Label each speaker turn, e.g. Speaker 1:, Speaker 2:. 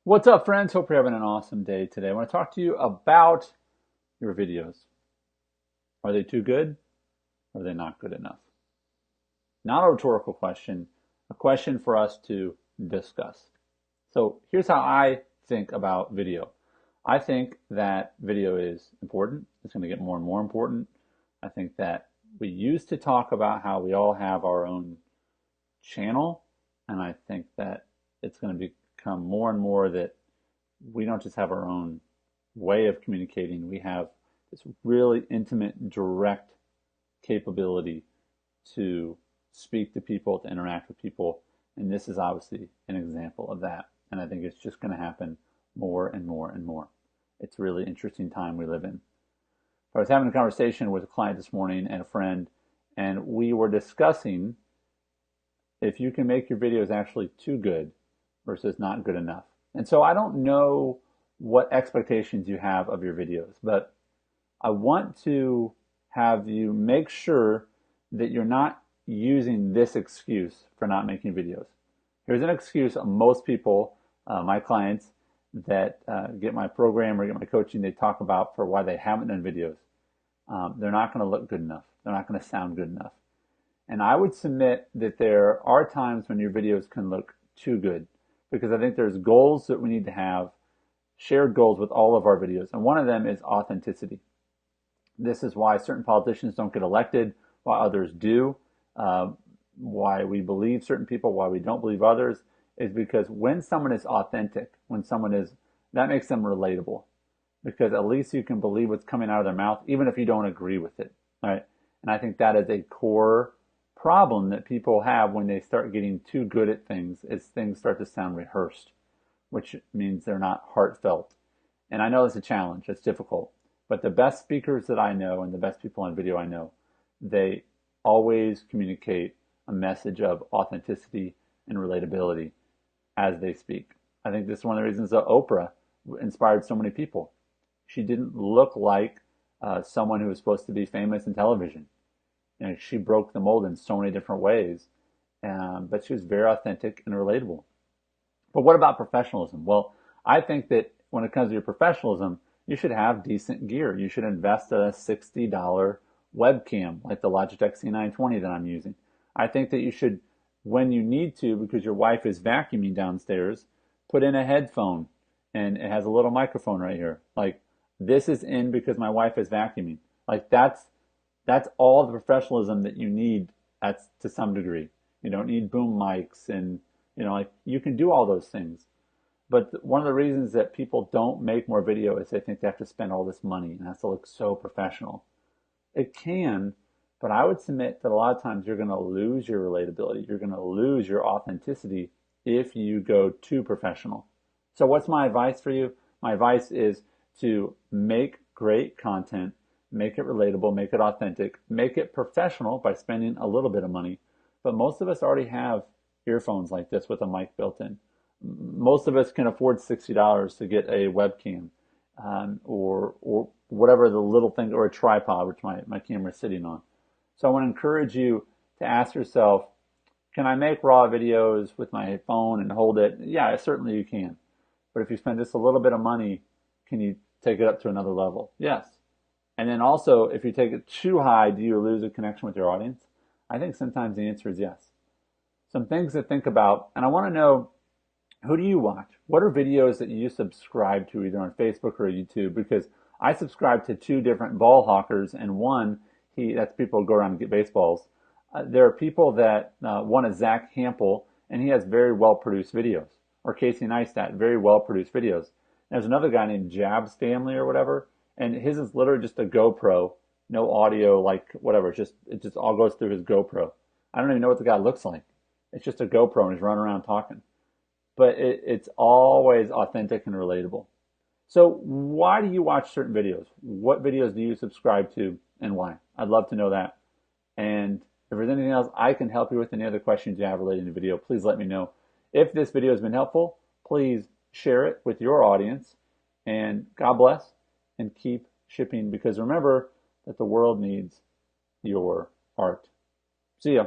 Speaker 1: What's up, friends? Hope you're having an awesome day today. I want to talk to you about your videos. Are they too good or are they not good enough? Not a rhetorical question, a question for us to discuss. So here's how I think about video. I think that video is important. It's going to get more and more important. I think that we used to talk about how we all have our own channel, and I think that it's going to become more and more that we don't just have our own way of communicating. We have this really intimate, direct capability to speak to people, to interact with people. And this is obviously an example of that. And I think it's just going to happen more and more and more. It's a really interesting time we live in. I was having a conversation with a client this morning and a friend, and we were discussing if you can make your videos actually too good versus not good enough. And so I don't know what expectations you have of your videos, but I want to have you make sure that you're not using this excuse for not making videos. Here's an excuse of most people, my clients that get my program or get my coaching, they talk about for why they haven't done videos. They're not going to look good enough. They're not going to sound good enough. And I would submit that there are times when your videos can look too good, because I think there's goals that we need to have, shared goals with all of our videos. And one of them is authenticity. This is why certain politicians don't get elected, why others do, why we believe certain people, why we don't believe others, is because when someone is authentic, that makes them relatable. Because at least you can believe what's coming out of their mouth, even if you don't agree with it. Right? And I think that is a core problem that people have when they start getting too good at things, is things start to sound rehearsed, which means they're not heartfelt. And I know it's a challenge, it's difficult, but the best speakers that I know and the best people on video I know, they always communicate a message of authenticity and relatability as they speak. I think this is one of the reasons that Oprah inspired so many people. She didn't look like someone who was supposed to be famous in television. You know, she broke the mold in so many different ways, but she was very authentic and relatable. But what about professionalism? Well, I think that when it comes to your professionalism, you should have decent gear. You should invest in a $60 webcam like the Logitech C920 that I'm using. I think that you should, when you need to, because your wife is vacuuming downstairs, put in a headphone, and it has a little microphone right here. Like, this is in because my wife is vacuuming. Like, that's all the professionalism that you need to some degree. You don't need boom mics and, like, you can do all those things. But one of the reasons that people don't make more video is they think they have to spend all this money and it has to look so professional. It can, but I would submit that a lot of times you're going to lose your relatability. You're going to lose your authenticity if you go too professional. So what's my advice for you? My advice is to make great content, make it relatable, make it authentic, make it professional by spending a little bit of money. But most of us already have earphones like this with a mic built in. Most of us can afford $60 to get a webcam, or whatever the little thing, or a tripod, which my camera is sitting on. So I want to encourage you to ask yourself, can I make raw videos with my phone and hold it? Yeah, certainly you can. But if you spend just a little bit of money, can you take it up to another level? Yes. And then also, if you take it too high, do you lose a connection with your audience? I think sometimes the answer is yes. Some things to think about, and I want to know, who do you watch? What are videos that you subscribe to either on Facebook or YouTube? Because I subscribe to two different BallHawkers, and that's people who go around and get baseballs. There are people that, one is Zach Hampel, and he has very well-produced videos. Or Casey Neistat, very well-produced videos. There's another guy named Jab's Family or whatever, and his is literally just a GoPro, no audio, like whatever. It just all goes through his GoPro. I don't even know what the guy looks like. It's just a GoPro and he's running around talking. But it's always authentic and relatable. So why do you watch certain videos? What videos do you subscribe to and why? I'd love to know that. And if there's anything else I can help you with, any other questions you have related to the video, please let me know. If this video has been helpful, please share it with your audience. And God bless, and keep shipping, because remember that the world needs your art. See ya.